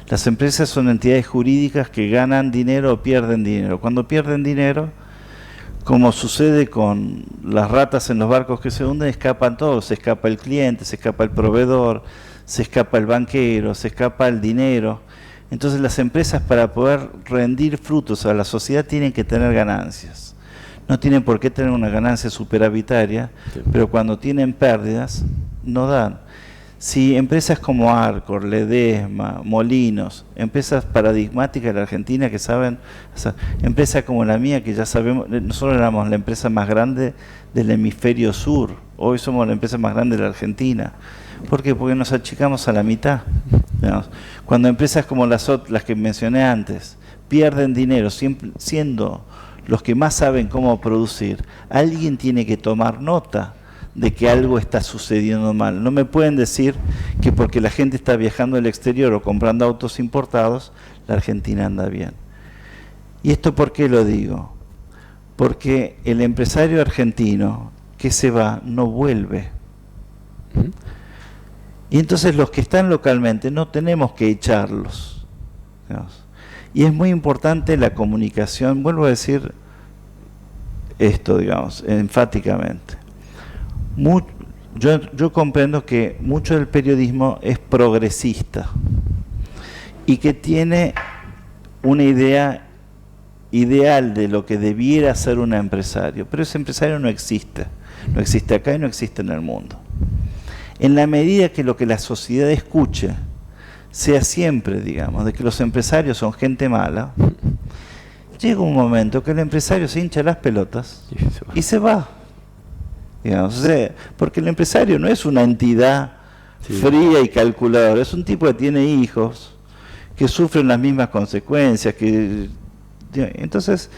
[SPEAKER 6] Las empresas son entidades jurídicas que ganan dinero o pierden dinero. Cuando pierden dinero, como sucede con las ratas en los barcos que se hunden, escapan todos. Se escapa el cliente, se escapa el proveedor, se escapa el banquero, se escapa el dinero. Entonces las empresas, para poder rendir frutos a la sociedad, tienen que tener ganancias. No tienen por qué tener una ganancia superavitaria, pero cuando tienen pérdidas, no dan. Si empresas como Arcor, Ledesma, Molinos, empresas paradigmáticas de la Argentina que saben, o sea, empresas como la mía que ya sabemos, nosotros éramos la empresa más grande del hemisferio sur, hoy somos la empresa más grande de la Argentina. ¿Por qué? Porque nos achicamos a la mitad. Digamos. Cuando empresas como las que mencioné antes pierden dinero siendo los que más saben cómo producir, alguien tiene que tomar nota de que algo está sucediendo mal. No me pueden decir que porque la gente está viajando al exterior o comprando autos importados, la Argentina anda bien. ¿Y esto por qué lo digo? Porque el empresario argentino que se va no vuelve. Y entonces los que están localmente no tenemos que echarlos. Digamos. Y es muy importante la comunicación. Vuelvo a decir esto, digamos, enfáticamente. Yo comprendo que mucho del periodismo es progresista y que tiene una idea ideal de lo que debiera ser un empresario, pero ese empresario no existe acá y no existe en el mundo. En la medida que lo que la sociedad escuche sea siempre, digamos, de que los empresarios son gente mala, llega un momento que el empresario se hincha las pelotas y se va. Digamos, o sea, porque el empresario no es una entidad fría y calculadora, es un tipo que tiene hijos que sufren las mismas consecuencias. Entonces,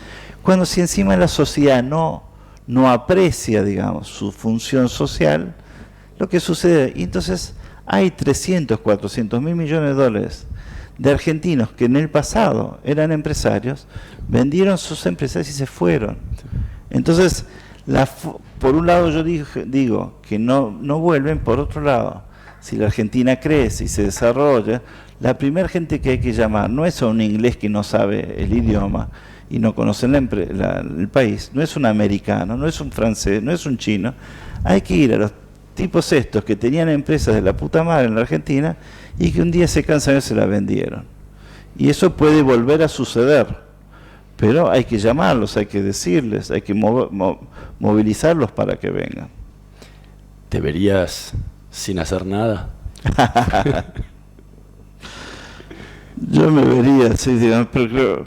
[SPEAKER 6] si encima la sociedad no aprecia, digamos, su función social, lo que sucede, y entonces hay 300, 400 mil millones de dólares de argentinos que en el pasado eran empresarios, vendieron sus empresas y se fueron. Entonces, por un lado yo digo que no vuelven, por otro lado, si la Argentina crece y se desarrolla, la primera gente que hay que llamar no es a un inglés que no sabe el idioma y no conoce el país, no es un americano, no es un francés, no es un chino. Hay que ir a los tipos estos que tenían empresas de la puta madre en la Argentina y que un día se cansan y se la vendieron. Y eso puede volver a suceder, pero hay que llamarlos, hay que decirles, hay que movilizarlos para que vengan.
[SPEAKER 5] ¿Te verías sin hacer nada?
[SPEAKER 6] Yo me vería, sí, digamos, pero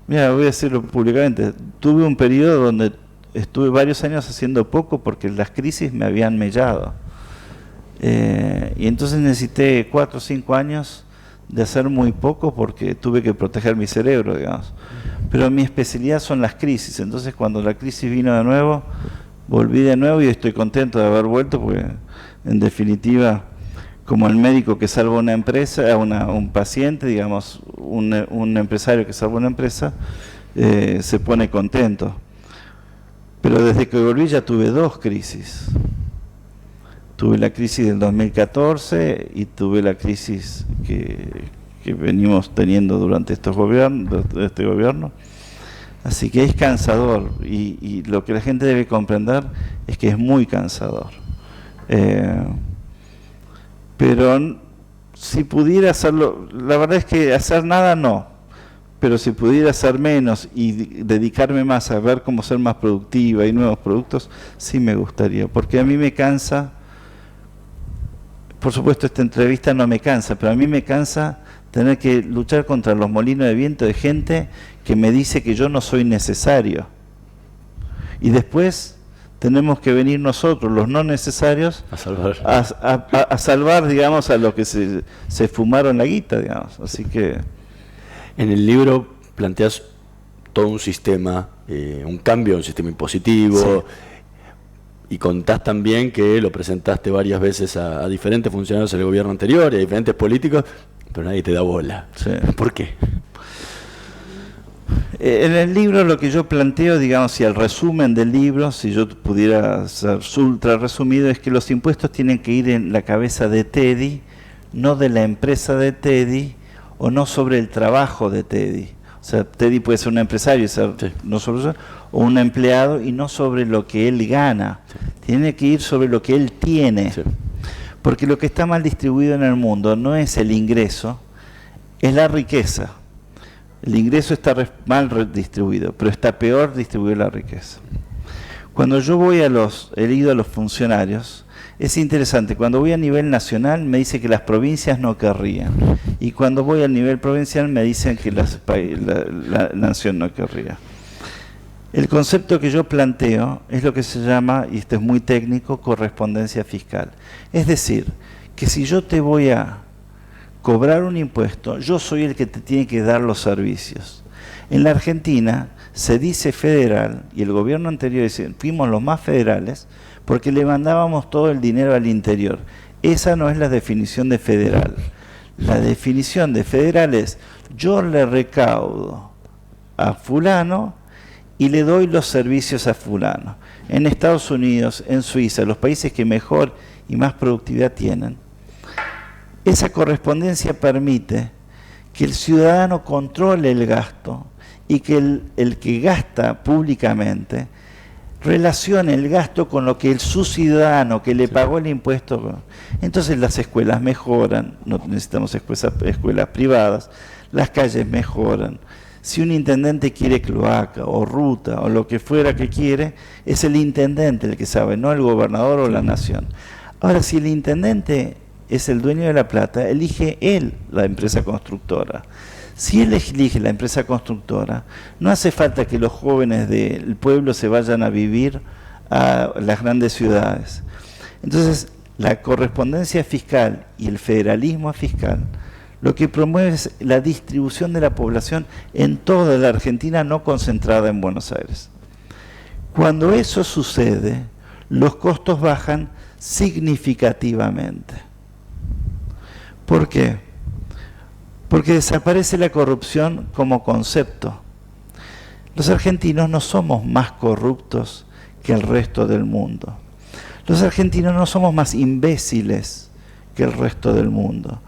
[SPEAKER 6] mira, voy a decirlo públicamente, tuve un periodo donde estuve varios años haciendo poco porque las crisis me habían mellado. Y entonces necesité 4 o 5 años de hacer muy poco porque tuve que proteger mi cerebro, digamos. Pero mi especialidad son las crisis, entonces cuando la crisis vino de nuevo, volví de nuevo y estoy contento de haber vuelto porque, en definitiva, como el médico que salva una empresa, un paciente, digamos, un empresario que salva una empresa, se pone contento. Pero desde que volví ya tuve 2 crisis. Tuve la crisis del 2014 y tuve la crisis que venimos teniendo durante este gobierno. Así que es cansador y lo que la gente debe comprender es que es muy cansador. Pero si pudiera hacerlo, la verdad es que hacer nada no, pero si pudiera hacer menos y dedicarme más a ver cómo ser más productiva y nuevos productos, sí me gustaría, porque a mí me cansa, por supuesto esta entrevista no me cansa, pero a mí me cansa tener que luchar contra los molinos de viento de gente que me dice que yo no soy necesario. Y después tenemos que venir nosotros, los no necesarios, a salvar, digamos, a los que se fumaron la guita, digamos. Así que...
[SPEAKER 5] En el libro planteas todo un sistema, un cambio, un sistema impositivo, sí. Y contás también que lo presentaste varias veces a diferentes funcionarios del gobierno anterior y a diferentes políticos, pero nadie te da bola.
[SPEAKER 6] Sí.
[SPEAKER 5] ¿Por qué?
[SPEAKER 6] En el libro lo que yo planteo, digamos, y el resumen del libro, si yo pudiera ser ultra resumido, es que los impuestos tienen que ir en la cabeza de Teddy, no de la empresa de Teddy, o no sobre el trabajo de Teddy. O sea, Teddy puede ser un empresario y ser, sí, no sobre eso, o un empleado y no sobre lo que él gana. Sí. Tiene que ir sobre lo que él tiene. Sí. Porque lo que está mal distribuido en el mundo no es el ingreso, es la riqueza. El ingreso está mal distribuido, pero está peor distribuida la riqueza. Cuando yo he ido a los funcionarios, es interesante, cuando voy a nivel nacional me dice que las provincias no querrían, y cuando voy al nivel provincial me dicen que la nación no querría. El concepto que yo planteo es lo que se llama, y esto es muy técnico, correspondencia fiscal. Es decir, que si yo te voy a cobrar un impuesto, yo soy el que te tiene que dar los servicios. En la Argentina se dice federal, y el gobierno anterior dice, fuimos los más federales, porque le mandábamos todo el dinero al interior. Esa no es la definición de federal. La definición de federal es, yo le recaudo a fulano y le doy los servicios a fulano. En Estados Unidos, en Suiza, los países que mejor y más productividad tienen, esa correspondencia permite que el ciudadano controle el gasto y que el que gasta públicamente relacione el gasto con lo que su ciudadano que le pagó el impuesto. Entonces las escuelas mejoran, no necesitamos escuelas privadas, las calles mejoran. Si un intendente quiere cloaca o ruta o lo que fuera que quiere, es el intendente el que sabe, no el gobernador o la nación. Ahora, si el intendente es el dueño de la plata, elige él la empresa constructora. Si él elige la empresa constructora, no hace falta que los jóvenes del pueblo se vayan a vivir a las grandes ciudades. Entonces, la correspondencia fiscal y el federalismo fiscal lo que promueve es la distribución de la población en toda la Argentina, no concentrada en Buenos Aires. Cuando eso sucede, los costos bajan significativamente. ¿Por qué? Porque desaparece la corrupción como concepto. Los argentinos no somos más corruptos que el resto del mundo. Los argentinos no somos más imbéciles que el resto del mundo.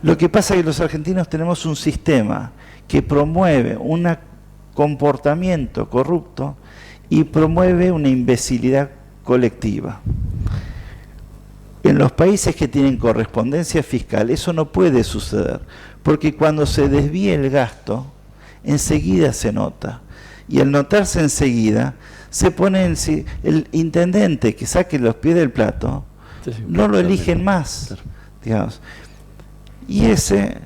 [SPEAKER 6] Lo que pasa es que los argentinos tenemos un sistema que promueve un comportamiento corrupto y promueve una imbecilidad colectiva. En los países que tienen correspondencia fiscal eso no puede suceder, porque cuando se desvía el gasto, enseguida se nota. Y al notarse enseguida, se pone el intendente que saque los pies del plato, no lo eligen más, digamos. Y ese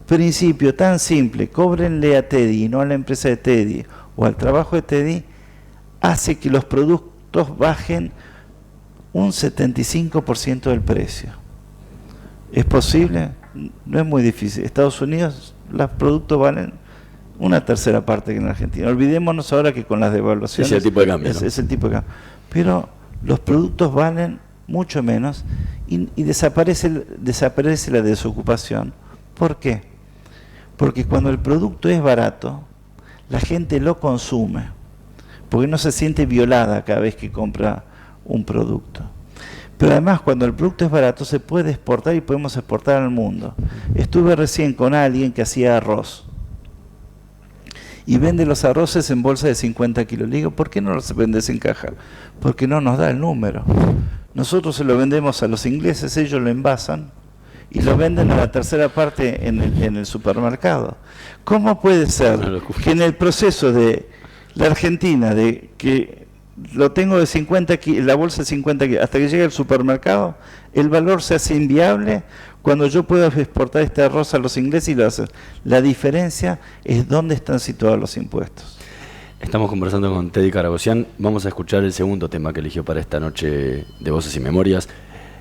[SPEAKER 6] principio tan simple, cóbrenle a Teddy y no a la empresa de Teddy o al trabajo de Teddy, hace que los productos bajen un 75% del precio. ¿Es posible? No es muy difícil. En Estados Unidos los productos valen una tercera parte que en Argentina. Olvidémonos ahora que con las devaluaciones
[SPEAKER 5] es el tipo de cambio, ¿no?
[SPEAKER 6] Es el tipo de cambio. Pero los productos valen mucho menos y desaparece la desocupación. ¿Por qué? Porque cuando el producto es barato, la gente lo consume, porque no se siente violada cada vez que compra un producto. Pero además, cuando el producto es barato, se puede exportar y podemos exportar al mundo. Estuve recién con alguien que hacía arroz y vende los arroces en bolsa de 50 kilos. Le digo, ¿por qué no los vendes en caja? Porque no nos da el número. Nosotros se lo vendemos a los ingleses, ellos lo envasan y lo venden a la tercera parte en el supermercado. ¿Cómo puede ser que en el proceso de la Argentina, de que lo tengo de 50 kilos, la bolsa de 50 kilos, hasta que llegue al supermercado, el valor se hace inviable cuando yo puedo exportar este arroz a los ingleses y lo hacen? La diferencia es dónde están situados los impuestos.
[SPEAKER 5] Estamos conversando con Teddy Karagosian. Vamos a escuchar el segundo tema que eligió para esta noche de Voces y Memorias,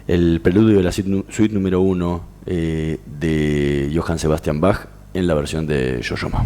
[SPEAKER 5] el preludio de la suite número 1 de Johann Sebastian Bach en la versión de Yo-Yo Ma.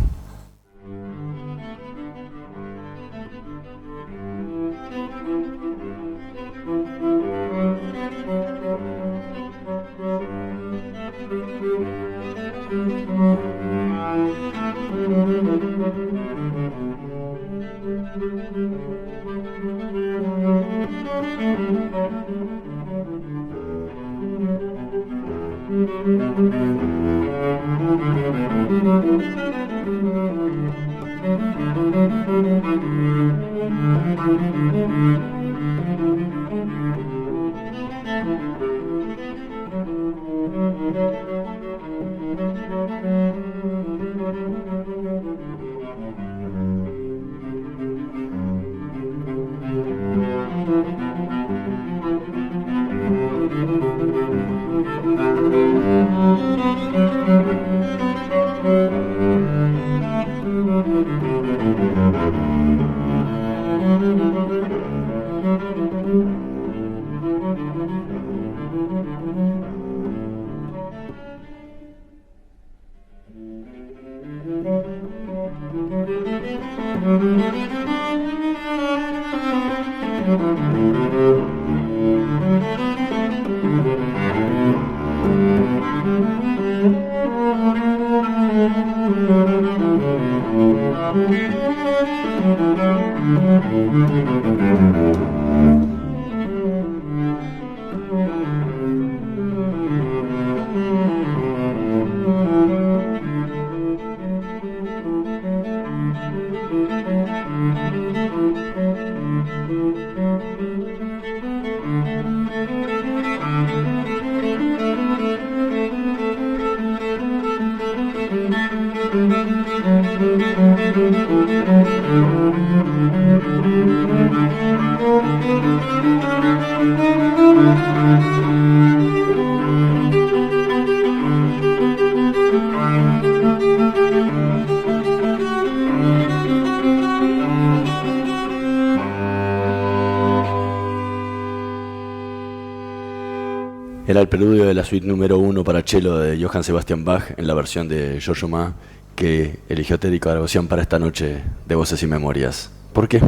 [SPEAKER 5] Era el preludio de la suite número 1 para cello de Johann Sebastian Bach en la versión de Yo-Yo Ma que eligió Teddy Karagosian para esta noche de Voces y Memorias. ¿Por qué?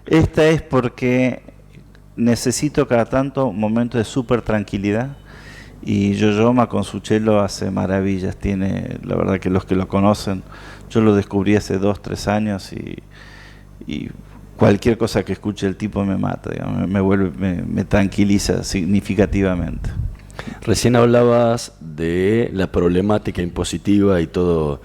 [SPEAKER 6] Esta es porque necesito cada tanto momentos de súper tranquilidad y Yo-Yo Ma con su cello hace maravillas. Tiene, la verdad que los que lo conocen, yo lo descubrí hace 2-3 años y cualquier cosa que escuche el tipo me mata, digamos, me tranquiliza significativamente.
[SPEAKER 5] Recién hablabas de la problemática impositiva y todos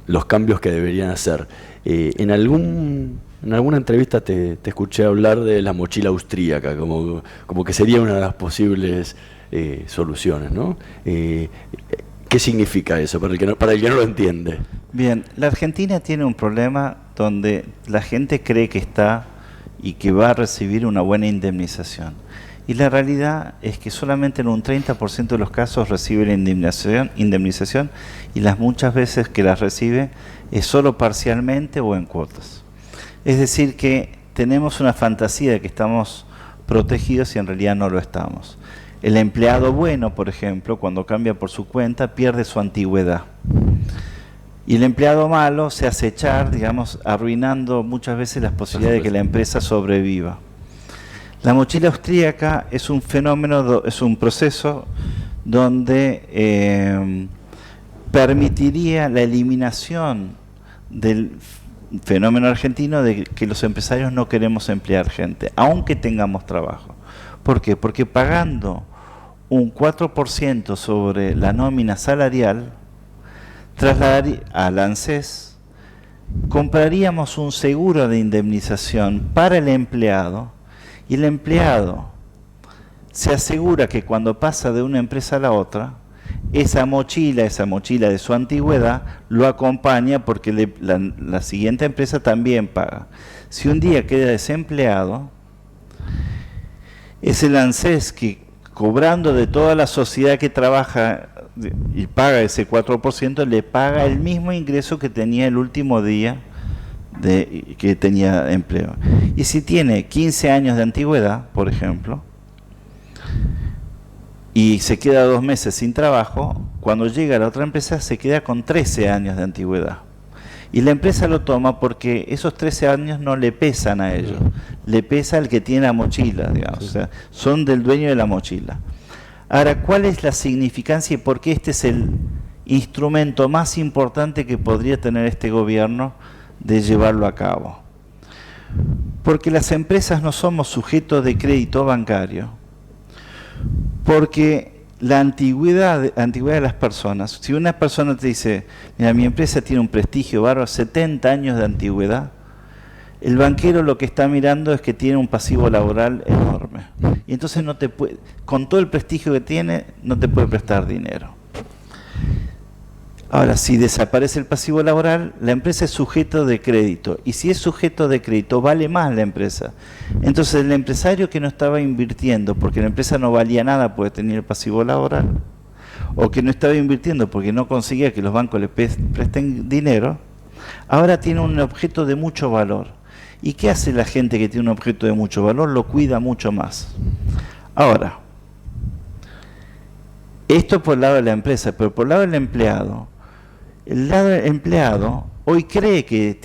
[SPEAKER 5] los cambios que deberían hacer. En alguna entrevista te escuché hablar de la mochila austríaca, como que sería una de las posibles soluciones, ¿no? ¿Qué significa eso para el que no lo entiende?
[SPEAKER 6] Bien, la Argentina tiene un problema donde la gente cree que está y que va a recibir una buena indemnización. Y la realidad es que solamente en un 30% de los casos recibe la indemnización y las muchas veces que las recibe es solo parcialmente o en cuotas. Es decir que tenemos una fantasía de que estamos protegidos y en realidad no lo estamos. El empleado bueno, por ejemplo, cuando cambia por su cuenta, pierde su antigüedad. Y el empleado malo se hace echar, digamos, arruinando muchas veces las posibilidades de que la empresa sobreviva. La mochila austríaca es un fenómeno, es un proceso donde permitiría la eliminación del fenómeno argentino de que los empresarios no queremos emplear gente, aunque tengamos trabajo. ¿Por qué? Porque pagando un 4% sobre la nómina salarial, trasladaría al ANSES, compraríamos un seguro de indemnización para el empleado, y el empleado se asegura que cuando pasa de una empresa a la otra, esa mochila de su antigüedad lo acompaña porque la siguiente empresa también paga. Si un día queda desempleado, es el ANSES que, cobrando de toda la sociedad que trabaja y paga ese 4%, le paga el mismo ingreso que tenía el último día que tenía empleo. Y si tiene 15 años de antigüedad, por ejemplo, y se queda 2 meses sin trabajo, cuando llega a la otra empresa se queda con 13 años de antigüedad. Y la empresa lo toma porque esos 13 años no le pesan a ellos, le pesa al que tiene la mochila, digamos, o sea, son del dueño de la mochila. Ahora, ¿cuál es la significancia y por qué este es el instrumento más importante que podría tener este gobierno de llevarlo a cabo? Porque las empresas no somos sujetos de crédito bancario, porque la antigüedad de las personas, si una persona te dice, mira, mi empresa tiene un prestigio bárbaro, 70 años de antigüedad, el banquero lo que está mirando es que tiene un pasivo laboral enorme. Y entonces no te puede, con todo el prestigio que tiene, no te puede prestar dinero. Ahora, si desaparece el pasivo laboral, la empresa es sujeto de crédito. Y si es sujeto de crédito, vale más la empresa. Entonces, el empresario que no estaba invirtiendo, porque la empresa no valía nada porque tenía el pasivo laboral, o que no estaba invirtiendo porque no conseguía que los bancos le presten dinero, ahora tiene un objeto de mucho valor. ¿Y qué hace la gente que tiene un objeto de mucho valor? Lo cuida mucho más. Ahora, esto por el lado de la empresa, pero por el lado del empleado, el lado del empleado hoy cree que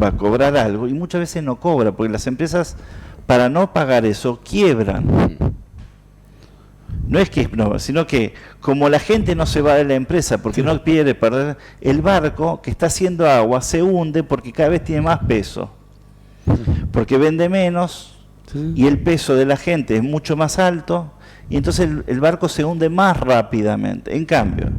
[SPEAKER 6] va a cobrar algo y muchas veces no cobra, porque las empresas, para no pagar eso, quiebran. No es que no, sino que como la gente no se va de la empresa porque no quiere perder, el barco que está haciendo agua se hunde porque cada vez tiene más peso, porque vende menos y el peso de la gente es mucho más alto y entonces el barco se hunde más rápidamente. En cambio,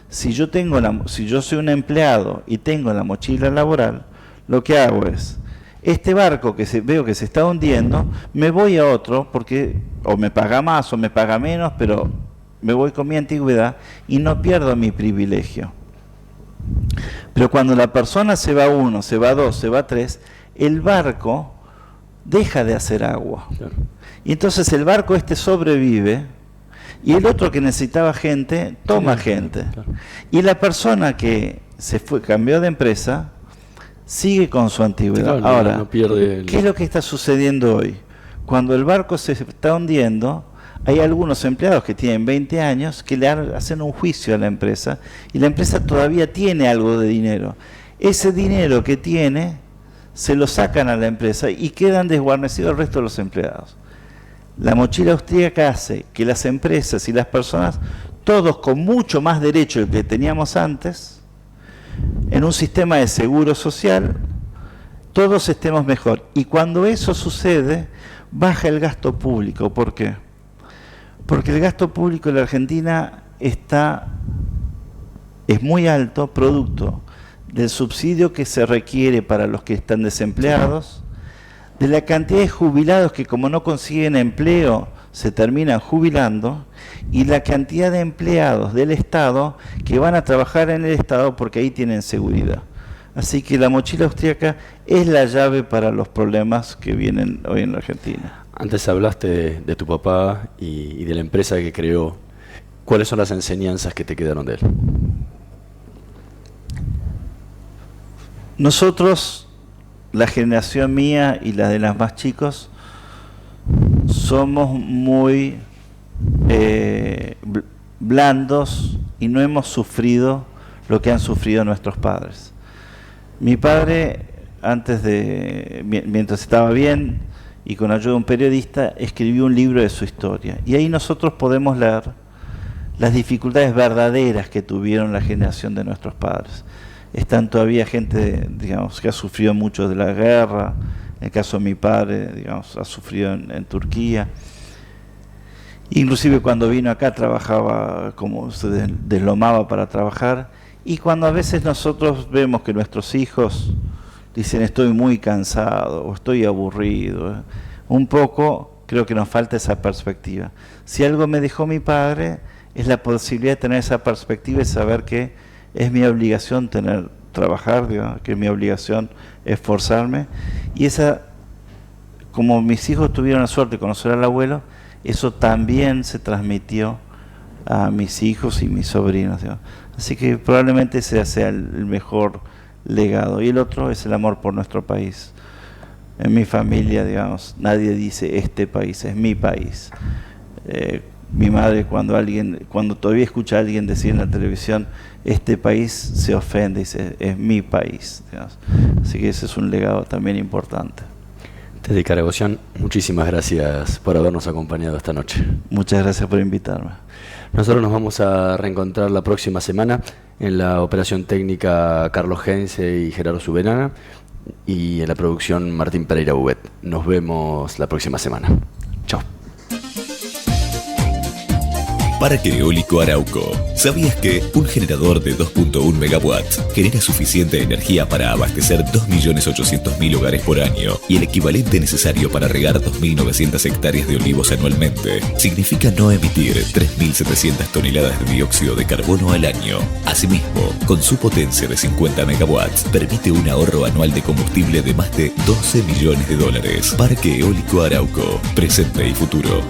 [SPEAKER 6] si yo soy un empleado y tengo la mochila laboral, lo que hago es, este barco que veo que se está hundiendo, me voy a otro porque o me paga más o me paga menos, pero me voy con mi antigüedad y no pierdo mi privilegio. Pero cuando la persona se va 1, se va 2, se va 3, el barco deja de hacer agua. Claro. Y entonces el barco sobrevive y el otro que necesitaba gente, toma gente. Claro. Y la persona que cambió de empresa, sigue con su antigüedad. Claro, ahora, no pierde ¿qué es lo que está sucediendo hoy? Cuando el barco se está hundiendo, hay algunos empleados que tienen 20 años que le hacen un juicio a la empresa y la empresa todavía tiene algo de dinero. Ese dinero que tiene se lo sacan a la empresa y quedan desguarnecidos el resto de los empleados. La mochila austríaca hace que las empresas y las personas, todos con mucho más derecho del que teníamos antes, en un sistema de seguro social, todos estemos mejor. Y cuando eso sucede, baja el gasto público. ¿Por qué? Porque el gasto público en la Argentina es muy alto, producto del subsidio que se requiere para los que están desempleados, de la cantidad de jubilados que como no consiguen empleo se terminan jubilando, y la cantidad de empleados del Estado que van a trabajar en el Estado porque ahí tienen seguridad. Así que la mochila austríaca es la llave para los problemas que vienen hoy en la Argentina.
[SPEAKER 5] Antes hablaste de tu papá y de la empresa que creó. ¿Cuáles son las enseñanzas que te quedaron de él?
[SPEAKER 6] Nosotros, la generación mía y la de los más chicos, somos muy blandos y no hemos sufrido lo que han sufrido nuestros padres. Mi padre, mientras estaba bien y con ayuda de un periodista, escribió un libro de su historia. Y ahí nosotros podemos leer las dificultades verdaderas que tuvieron la generación de nuestros padres. Están todavía gente, digamos, que ha sufrido mucho de la guerra. En el caso de mi padre, digamos, ha sufrido en Turquía. Inclusive cuando vino acá trabajaba, como se deslomaba para trabajar. Y cuando a veces nosotros vemos que nuestros hijos dicen estoy muy cansado o estoy aburrido, un poco creo que nos falta esa perspectiva. Si algo me dejó mi padre es la posibilidad de tener esa perspectiva y saber que es mi obligación trabajar, digamos, que es mi obligación esforzarme. Y como mis hijos tuvieron la suerte de conocer al abuelo, eso también se transmitió a mis hijos y mis sobrinos, digamos. Así que probablemente ese sea el mejor legado. Y el otro es el amor por nuestro país. En mi familia, digamos, nadie dice este país, es mi país. Mi madre, cuando todavía escucha a alguien decir en la televisión este país, se ofende y dice es mi país, digamos. Así que ese es un legado también importante.
[SPEAKER 5] Teddy Caragossian, muchísimas gracias por habernos acompañado esta noche.
[SPEAKER 6] Muchas gracias por invitarme.
[SPEAKER 5] Nosotros nos vamos a reencontrar la próxima semana en la operación técnica Carlos Heinze y Gerardo Subirana, y en la producción Martín Pereira Ubet. Nos vemos la próxima semana. Chao.
[SPEAKER 1] Parque Eólico Arauco. ¿Sabías que un generador de 2.1 megawatts genera suficiente energía para abastecer 2.800.000 hogares por año y el equivalente necesario para regar 2.900 hectáreas de olivos anualmente? Significa no emitir 3.700 toneladas de dióxido de carbono al año. Asimismo, con su potencia de 50 megawatts, permite un ahorro anual de combustible de más de $12 millones. Parque Eólico Arauco. Presente y futuro.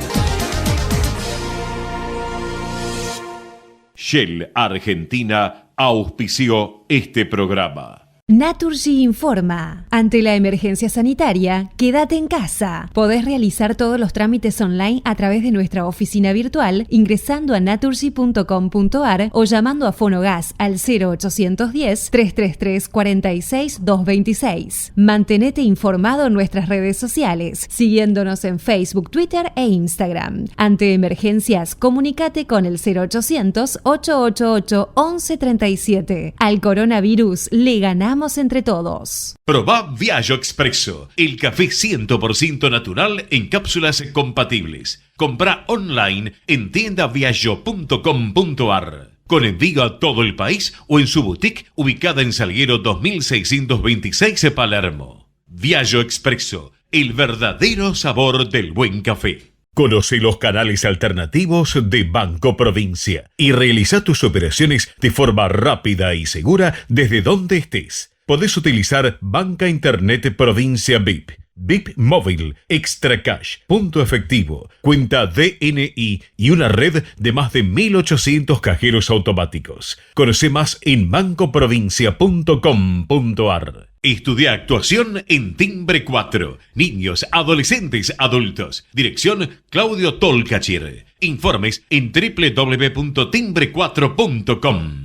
[SPEAKER 2] Shell Argentina auspició este programa.
[SPEAKER 3] Naturgy informa. Ante la emergencia sanitaria, quédate en casa. Podés realizar todos los trámites online a través de nuestra oficina virtual ingresando a naturgy.com.ar o llamando a Fonogas al 0810-333-46-226. Mantenete informado en nuestras redes sociales, siguiéndonos en Facebook, Twitter e Instagram. Ante emergencias, comunícate con el 0800-888-1137. Al coronavirus le ganamos entre todos.
[SPEAKER 2] Probá Viaggio Expresso, el café 100% natural en cápsulas compatibles. Comprá online en tiendaviaggio.com.ar. Con envío a todo el país o en su boutique ubicada en Salguero 2626 Palermo. Viaggio Expresso, el verdadero sabor del buen café. Conoce los canales alternativos de Banco Provincia y realiza tus operaciones de forma rápida y segura desde donde estés. Podés utilizar Banca Internet Provincia VIP, VIP Móvil, Extra Cash, Punto Efectivo, cuenta DNI y una red de más de 1.800 cajeros automáticos. Conoce más en bancoprovincia.com.ar. Estudia actuación en Timbre 4. Niños, adolescentes, adultos. Dirección Claudio Tolcachir. Informes en www.timbre4.com.